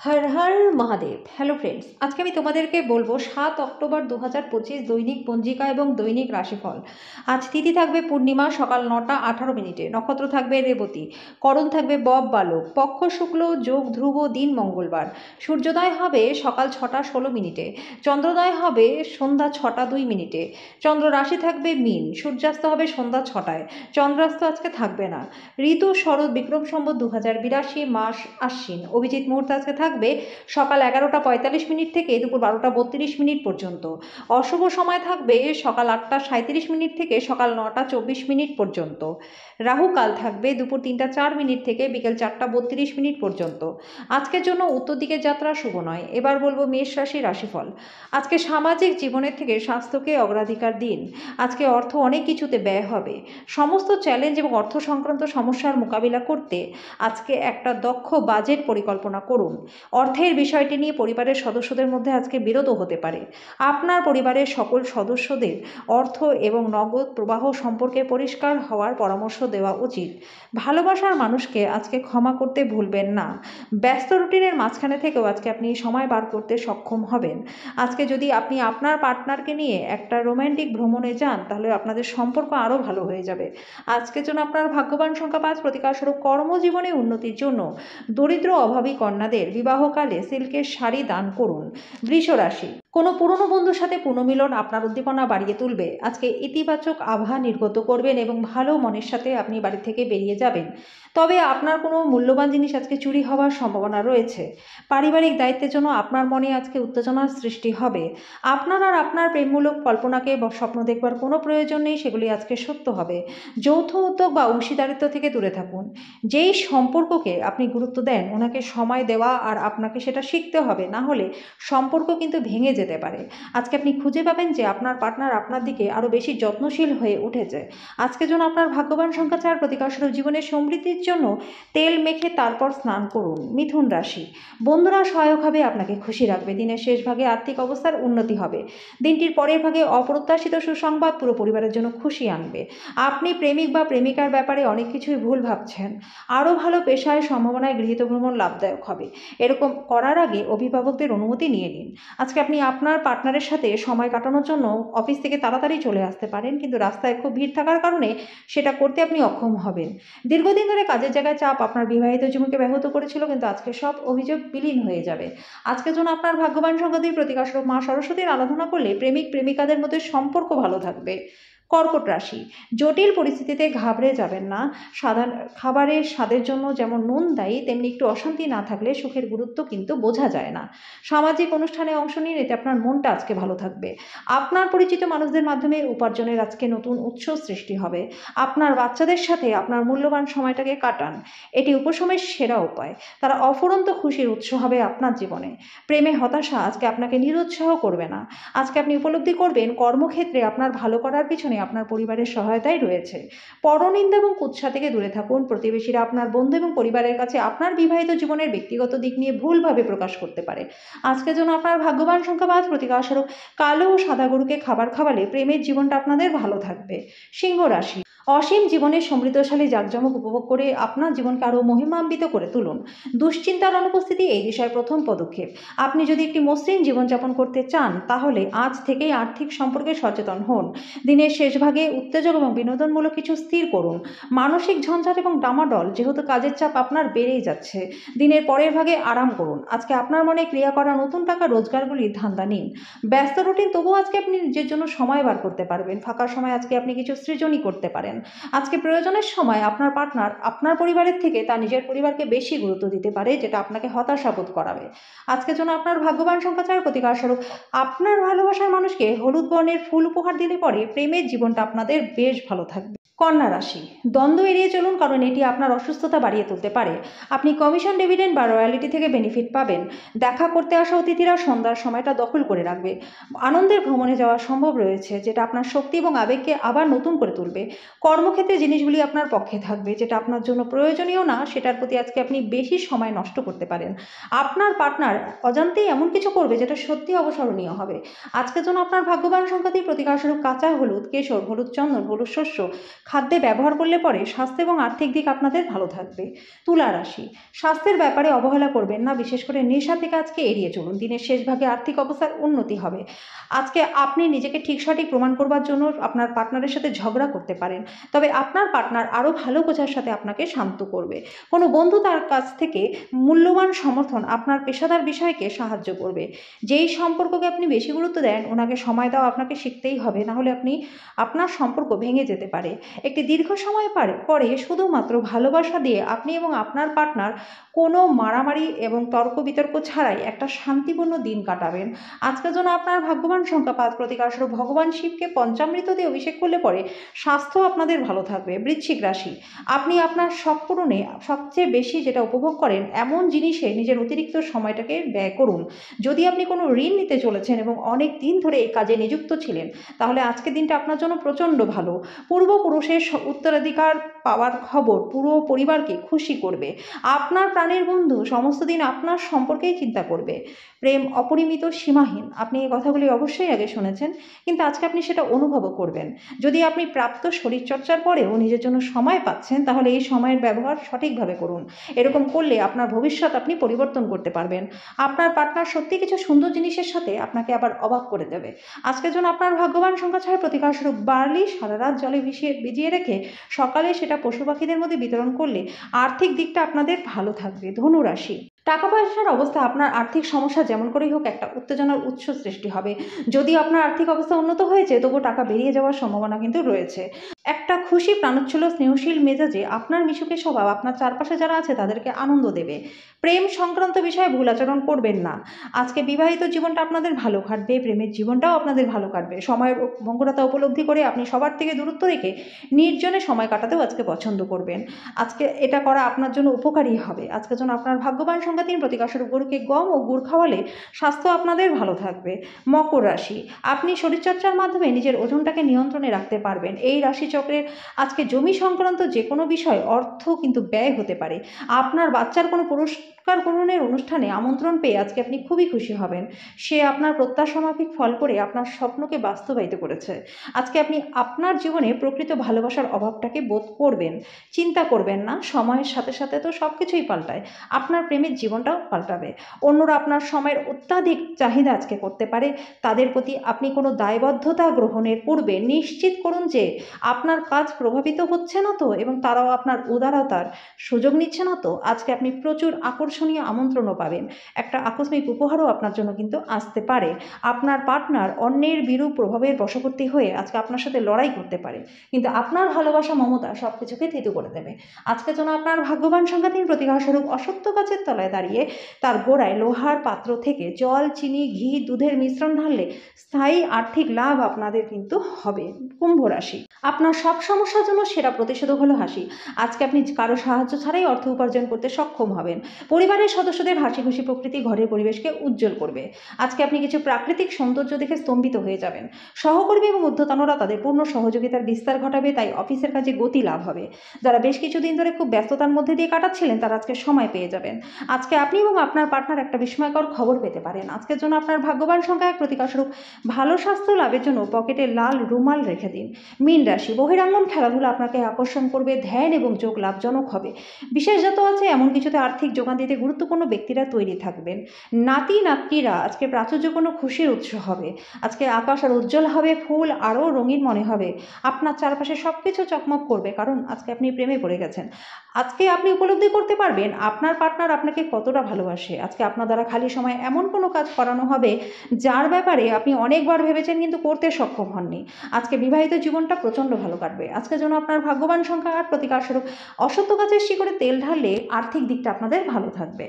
Har Har Mahadev. Hello friends, আজকে আমি তোমাদেরকে বলবো 7 অক্টোবর 2025 দৈনিক পঞ্জিকা এবং দৈনিক রাশিফল। আজ তিথি থাকবে পূর্ণিমা, সকাল 9টা 18 মিনিটে। নক্ষত্র থাকবে রেবতী। করণ থাকবে বব বালক। পক্ষ শুক্ল, যোগ ধ্রুব, দিন মঙ্গলবার। সূর্যোদয় হবে সকাল 6টা 16 মিনিটে। চন্দ্রোদয় হবে সন্ধ্যা 6টা 2 মিনিটে। চন্দ্র রাশি থাকবে মীন। সূর্যাস্ত হবে সন্ধ্যা 6টায়। চন্দ্রাস্ত আজকে থাকবে না। ঋতু শরৎ, বিক্রম সম্বত 2082, মাস আশ্বিন। অভিজিৎ মুহূর্ত আজকে থাকবে সকাল 11টা 45 মিনিট থেকে দুপুর 12টা 32 মিনিট পর্যন্ত। অশুভ সময় থাকবে সকাল 8টা 37 মিনিট থেকে সকাল 9টা 24 মিনিট পর্যন্ত। রাহু কাল থাকবে দুপুর 3টা 4 মিনিট থেকে বিকেল 4টা 32 মিনিট পর্যন্ত। আজকের জন্য উত্তর দিকের যাত্রা শুভ নয়। এবার বলবো মেষ রাশি রাশিফল। আজকে সামাজিক জীবনের থেকে স্বাস্থ্যকে অগ্রাধিকার দিন। আজকে অর্থ অনেক কিছুতে ব্যয় হবে। সমস্ত চ্যালেঞ্জ এবং অর্থ সংক্রান্ত সমস্যার মোকাবিলা করতে আজকে একটা দক্ষ বাজেট পরিকল্পনা করুন। অর্থের বিষয়টি নিয়ে পরিবারের সদস্যদের মধ্যে আজকে বিরোধও হতে পারে। আপনার পরিবারের সকল সদস্যদের অর্থ এবং নগদ প্রবাহ সম্পর্কে পরিষ্কার হওয়ার পরামর্শ দেওয়া উচিত। ভালোবাসার মানুষকে আজকে ক্ষমা করতে ভুলবেন না। ব্যস্ত রুটিনের মাঝখানে থেকেও আজকে আপনি সময় বার করতে সক্ষম হবেন। আজকে যদি আপনি আপনার পার্টনারকে নিয়ে একটা রোম্যান্টিক ভ্রমণে যান, তাহলে আপনাদের সম্পর্ক আরও ভালো হয়ে যাবে। আজকের জন্য আপনার ভাগ্যবান সংখ্যা 5। প্রতিকারস্বরূপ কর্মজীবনে উন্নতির জন্য দরিদ্র অভাবী কন্যাদের বিবাহকালে সিল্কের শাড়ি দান করুন। বৃষ রাশি। কোনো পুরনো বন্ধুর সাথে পুনর্মিলন আপনার উদ্দীপনা বাড়িয়ে তুলবে। আজকে ইতিবাচক আভা নির্গত করবেন এবং ভালো মনের সাথে আপনি বাড়ি থেকে বেরিয়ে যাবেন। তবে আপনার কোনো মূল্যবান জিনিস আজকে চুরি হওয়ার সম্ভাবনা রয়েছে। পারিবারিক দায়িত্বের জন্য আপনার মনে আজকে উত্তেজনার সৃষ্টি হবে। আপনার আর আপনার প্রেমমূলক কল্পনাকে স্বপ্ন দেখবার কোনো প্রয়োজন নেই, সেগুলি আজকে সত্য হবে। যৌথ উদ্যোগ বা অংশীদারিত্ব থেকে দূরে থাকুন। যেই সম্পর্ককে আপনি গুরুত্ব দেন, ওনাকে সময় দেওয়া আর আপনাকে সেটা শিখতে হবে, না হলে সম্পর্ক কিন্তু ভেঙে যেতে পারে। আজকে আপনি খুঁজে পাবেন যে আপনার পার্টনার আপনার দিকে আরও বেশি যত্নশীল হয়ে উঠেছে। আজকের জন্য আপনার ভাগ্যবান সংখ্যা 4। প্রতিকারস্বরূপ জীবনের সমৃদ্ধির জন্য তেল মেখে তারপর স্নান করুন। মিথুন রাশি। বন্ধুরা সহায়ক হবে, আপনাকে খুশি রাখবে। দিনের শেষ ভাগে আর্থিক অবস্থার উন্নতি হবে। দিনটির পরের ভাগে অপ্রত্যাশিত সুসংবাদ পুরো পরিবারের জন্য খুশি আনবে। আপনি প্রেমিক বা প্রেমিকার ব্যাপারে অনেক কিছুই ভুল ভাবছেন। আরও ভালো পেশায় সম্ভাবনায় গৃহীত ভ্রমণ লাভদায়ক হবে। এরকম করার আগে অভিভাবকদের অনুমতি নিয়ে নিন। আজকে আপনি আপনার পার্টনারের সাথে সময় কাটানোর জন্য অফিস থেকে তাড়াতাড়ি চলে আসতে পারেন, কিন্তু রাস্তায় খুব ভিড় থাকার কারণে সেটা করতে আপনি অক্ষম হবেন। দীর্ঘদিন ধরে কাজের জায়গায় চাপ আপনার বিবাহিত জীবনকে ব্যাহত করেছিল, কিন্তু আজকে সব অভিযোগ বিলীন হয়ে যাবে। আজকের জন্য আপনার ভাগ্যবান সংখ্যা 2। প্রতিকারস্বরূপ মা সরস্বতীর আরাধনা করলে প্রেমিক প্রেমিকাদের মধ্যে সম্পর্ক ভালো থাকবে। কর্কট রাশি। জটিল পরিস্থিতিতে ঘাবড়ে যাবেন না। সাধারণ খাবারের স্বাদের জন্য যেমন নুন দায়ী, তেমনি একটু অশান্তি না থাকলে সুখের গুরুত্ব কিন্তু বোঝা যায় না। সামাজিক অনুষ্ঠানে অংশ নিন, এতে আপনার মনটা আজকে ভালো থাকবে। আপনার পরিচিত মানুষদের মাধ্যমে উপার্জনের আজকে নতুন উৎস সৃষ্টি হবে। আপনার বাচ্চাদের সাথে আপনার মূল্যবান সময়টাকে কাটান, এটি উপশমের সেরা উপায়। তারা অফুরন্ত খুশির উৎস হবে আপনার জীবনে। প্রেমে হতাশা আজকে আপনাকে নিরুৎসাহ করবে না। আজকে আপনি উপলব্ধি করবেন কর্মক্ষেত্রে আপনার ভালো করার পিছনে আপনার পরিবারের সহায়তাই রয়েছে। পরনিন্দা এবং কুৎসা থেকে দূরে থাকুন। প্রতিবেশীরা আপনার বন্ধু এবং পরিবারের কাছে আপনার বিবাহিত জীবনের ব্যক্তিগত দিক নিয়ে ভুলভাবে প্রকাশ করতে পারে। আজকের জন্য আপনার ভাগ্যবান সংখ্যা 5। প্রতিকারস্বরূপ কালো ও সাদা গরুকে খাবার খাওয়ালে প্রেমের জীবনটা আপনাদের ভালো থাকবে। সিংহ রাশি। অসীম জীবনের সমৃদ্ধশালী জাঁকজমক উপভোগ করে আপনার জীবনকে আরও মহিমান্বিত করে তুলুন। দুশ্চিন্তার অনুপস্থিতি এই দিশায় প্রথম পদক্ষেপ। আপনি যদি একটি মসৃণ জীবনযাপন করতে চান, তাহলে আজ থেকেই আর্থিক সম্পর্কে সচেতন হন। দিনের শেষ ভাগে উত্তেজক এবং বিনোদনমূলক কিছু স্থির করুন। মানসিক ঝঞ্ঝাট এবং ডামাডল, যেহেতু কাজের চাপ আপনার বেড়েই যাচ্ছে। দিনের পরের ভাগে আরাম করুন। আজকে আপনার মনে ক্রিয়া করা নতুন টাকা রোজগারগুলির ধান্দা নিন। ব্যস্ত রুটিন, তবুও আজকে আপনি নিজের জন্য সময় বার করতে পারবেন। ফাঁকা সময় আজকে আপনি কিছু সৃজনই করতে পারেন। আজকে প্রয়োজনের সময় আপনার পার্টনার আপনার পরিবারের থেকে তার নিজের পরিবারকে বেশি গুরুত্ব দিতে পারে, যেটা আপনাকে হতাশা বোধ করাবে। আজকের জন্য আপনার ভাগ্যবান সংখ্যা 4। প্রতিকারস্বরূপ আপনার ভালোবাসার মানুষকে হলুদ বর্ণের ফুল উপহার দিলে পরে প্রেমের জীবনটা আপনাদের বেশ ভালো থাকবে। কন্যা রাশি। দ্বন্দ্ব এড়িয়ে চলুন, কারণ এটি আপনার অসুস্থতা বাড়িয়ে তুলতে পারে। আপনি কমিশন, ডিভিডেন্ড বা রয়্যালিটি থেকে বেনিফিট পাবেন। দেখা করতে আসা অতিথিরা সন্ধ্যার সময়টা দখল করে রাখবে। আনন্দের ভ্রমণে যাওয়া সম্ভব রয়েছে, যেটা আপনার শক্তি এবং আবেগকে আবার নতুন করে তুলবে। কর্মক্ষেত্রে জিনিসগুলি আপনার পক্ষে থাকবে। যেটা আপনার জন্য প্রয়োজনীয় না, সেটার প্রতি আজকে আপনি বেশি সময় নষ্ট করতে পারেন। আপনার পার্টনার অজান্তেই এমন কিছু করবে যেটা সত্যি অবসরণীয় হবে। আজকের জন্য আপনার ভাগ্যবান সংখ্যা 3। প্রতিকারস্বরূপ কাঁচা হলুদ, কেশর, হলুদ চন্দন, হলুদ শস্য, খাদ্যে ব্যবহার করলে পরে স্বাস্থ্য এবং আর্থিক দিক আপনাদের ভালো থাকবে। তুলা রাশি, স্বাস্থ্যের ব্যাপারে অবহেলা করবেন না, বিশেষ করে নেশা থেকে আজকে এড়িয়ে চলুন। দিনের শেষ ভাগে আর্থিক অবস্থার উন্নতি হবে। আজকে আপনি নিজেকে ঠিক সঠিক প্রমাণ করবার জন্য আপনার পার্টনারের সাথে ঝগড়া করতে পারেন, তবে আপনার পার্টনার আরও ভালো বোঝার সাথে আপনাকে শান্ত করবে। কোনো বন্ধু তার কাছ থেকে মূল্যবান সমর্থন আপনার পেশাদার বিষয়কে সাহায্য করবে। যেই সম্পর্ককে আপনি বেশি গুরুত্ব দেন, ওনাকে সময় দেওয়া আপনাকে শিখতেই হবে, নাহলে আপনার সম্পর্ক ভেঙে যেতে পারে। একটি দীর্ঘ সময় পরে শুধুমাত্র ভালোবাসা দিয়ে আপনি এবং আপনার পার্টনার কোনো মারামারি এবং তর্ক বিতর্ক ছাড়াই একটা শান্তিপূর্ণ দিন কাটাবেন। আজকের জন্য আপনার ভাগ্যবান সংখ্যা 5, প্রতিকারস্বরূপ ভগবান শিবকে পঞ্চামৃত দিয়ে অভিষেক করলে পরে স্বাস্থ্য আপনাদের ভালো থাকবে। বৃশ্চিক রাশি, আপনি আপনার শখ পূরণে সবচেয়ে বেশি যেটা উপভোগ করেন এমন জিনিসে নিজের অতিরিক্ত সময়টাকে ব্যয় করুন। যদি আপনি কোনো ঋণ নিতে চলেছেন এবং অনেক দিন ধরে এই কাজে নিযুক্ত ছিলেন, তাহলে আজকের দিনটা আপনার জন্য প্রচণ্ড ভালো। পূর্বপুরুষের উত্তরাধিকার পাওয়ার খবর পুরো পরিবারকে খুশি করবে। আপনার প্রাণের বন্ধু সমস্ত দিন আপনার সম্পর্কেই চিন্তা করবে। প্রেম অপরিমিত, সীমাহীন। আপনি এই কথাগুলি অবশ্যই আগে শুনেছেন, কিন্তু আজকে আপনি সেটা অনুভবও করবেন। যদি আপনি প্রাপ্ত শরীরচর্চার পরেও নিজের জন্য সময় পাচ্ছেন, তাহলে এই সময়ের ব্যবহার সঠিকভাবে করুন। এরকম করলে আপনার ভবিষ্যৎ আপনি পরিবর্তন করতে পারবেন। আপনার পার্টনার সত্যি কিছু সুন্দর জিনিসের সাথে আপনাকে আবার অবাক করে দেবে। আজকের জন্য আপনার ভাগ্যবান সংখ্যা 6, প্রতিকারস্বরূপ বার্লি। সারা রাত জলে ভিজিয়ে রেখে সকালে সেটা পশু পাখিদের মধ্যে বিতরণ করলে আর্থিক দিকটা আপনাদের ভালো থাকবে। ধনু রাশি, টাকা পয়সার অবস্থা আপনার আর্থিক সমস্যা যেমন করেই হোক একটা উত্তেজনার উৎস সৃষ্টি হবে। যদি আপনার আর্থিক অবস্থা উন্নত হয়েছে, তবু টাকা বেরিয়ে যাওয়ার সম্ভাবনা কিন্তু রয়েছে। একটা খুশি, প্রাণোচ্ছল, স্নেহশীল মেজাজে আপনার মিশুকে স্বভাব আপনার চারপাশে যারা আছে তাদেরকে আনন্দ দেবে। প্রেম সংক্রান্ত বিষয়ে ভুল আচরণ করবেন না। আজকে বিবাহিত জীবনটা আপনাদের ভালো কাটবে, প্রেমের জীবনটাও আপনাদের ভালো কাটবে। সময়ের ভঙ্গুরতা উপলব্ধি করে আপনি সবার থেকে দূরত্ব রেখে নির্জনে সময় কাটাতেও আজকে পছন্দ করবেন। আজকে এটা করা আপনার জন্য উপকারী হবে। আজকের জন্য আপনার ভাগ্যবান সংখ্যা 3, প্রতিকারস্বরূপ গরুকে গম ও গুড় খাওয়ালে স্বাস্থ্য আপনাদের ভালো থাকবে। মকর রাশি, আপনি শরীরচর্চার মাধ্যমে নিজের ওজনটাকে নিয়ন্ত্রণে রাখতে পারবেন। এই রাশিচক্রের আজকে জমি সংক্রান্ত যে কোনো বিষয় অর্থ কিন্তু ব্যয় হতে পারে। আপনার বাচ্চার কোনো পুরস্কার গ্রহণের অনুষ্ঠানে আমন্ত্রণ পেয়ে আজকে আপনি খুবই খুশি হবেন। সে আপনার প্রত্যাশা মাফিক ফল করে আপনার স্বপ্নকে বাস্তবায়িত করেছে। আজকে আপনি আপনার জীবনে প্রকৃত ভালোবাসার অভাবটাকে বোধ করবেন। চিন্তা করবেন না, সময়ের সাথে সাথে তো সব কিছুই পাল্টায়। আপনার প্রেমের জীবনটাও পাল্টাবে। অন্যরা আপনার সময়ের অত্যাধিক চাহিদা আজকে করতে পারে। তাদের প্রতি আপনি কোনো দায়বদ্ধতা গ্রহণের পূর্বে নিশ্চিত করুন যে আপনার কাজ প্রভাবিত হচ্ছে না তো, এবং তারাও আপনার উদারতার সুযোগ নিচ্ছে না তো। আজকে আপনি প্রচুর আকর্ষণীয় আমন্ত্রণও পাবেন। একটা আকস্মিক উপহারও আপনার জন্য কিন্তু আসতে পারে। আপনার পার্টনার অন্যের বিরূপ প্রভাবের বশবর্তী হয়ে আজকে আপনার সাথে লড়াই করতে পারে, কিন্তু আপনার ভালোবাসা, মমতা সব কিছুকে থিতু করে দেবে। আজকের জন্য আপনার ভাগ্যবান সংখ্যা 3, প্রতিকারস্বরূপ অশ্বত্থ গাছের তলায় দাঁড়িয়ে তার গোড়ায় লোহার পাত্র থেকে জল, চিনি, ঘি, দুধের মিশ্রণ ঢাললে স্থায়ী আর্থিক লাভ আপনাদের কিন্তু হবে। কুম্ভ রাশি, আপনার সব সমস্যার জন্য সেরা প্রতিষেধক হলো হাসি। আজকে আপনি কারো সাহায্য ছাড়াই অর্থ উপার্জন করতে সক্ষম হবেন। পরিবারের সদস্যদের হাসি খুশি প্রকৃতি ঘরের পরিবেশকে উজ্জ্বল করবে। আজকে আপনি কিছু প্রাকৃতিক সৌন্দর্য দেখে স্তম্ভিত হয়ে যাবেন। সহকর্মী এবং ঊর্ধ্বতনরা তাদের পূর্ণ সহযোগিতার বিস্তার ঘটাবে, তাই অফিসের কাজে গতি লাভ হবে। যারা বেশ কিছুদিন ধরে খুব ব্যস্ততার মধ্যে দিয়ে কাটাচ্ছিলেন, তারা আজকে সময় পেয়ে যাবেন। আজকে আপনি এবং আপনার পার্টনার একটা বিস্ময়কর খবর পেতে পারেন। আজকের জন্য আপনার ভাগ্যবান সংখ্যা 1, প্রতিকারস্বরূপ ভালো স্বাস্থ্য লাভের জন্য পকেটে লাল রুমাল রেখে দিন। মীন রাশি, বহিরাঙ্গন খেলাধুলা আপনাকে আকর্ষণ করবে। ধ্যান এবং যোগ লাভজনক হবে। বিশেষত আছে এমন কিছুতে আর্থিক যোগান দিতে গুরুত্বপূর্ণ ব্যক্তিরা তৈরি থাকবেন। নাতি নাতনিরা আজকে প্রাচুর্য কোনো খুশির উৎস হবে। আজকে আকাশ আর উজ্জ্বল হবে, ফুল আরও রঙিন মনে হবে। আপনার চারপাশে সব কিছু চকমক করবে, কারণ আজকে আপনি প্রেমে পড়ে গেছেন। আজকে আপনি উপলব্ধি করতে পারবেন আপনার পার্টনার আপনাকে কতটা ভালোবাসে। আজকে আপনার দ্বারা খালি সময় এমন কোনো কাজ করানো হবে যার ব্যাপারে আপনি অনেকবার ভেবেছেন কিন্তু করতে সক্ষম হননি। আজকে বিবাহিত জীবনটা প্রচণ্ড ভালো কাটবে। আজকের জন্য আপনার ভাগ্যবান সংখ্যা 8, প্রতিকারস্বরূপ অশ্বত্থ গাছের শিকড়ে তেল ঢাললে আর্থিক দিকটা আপনাদের ভালো থাকবে।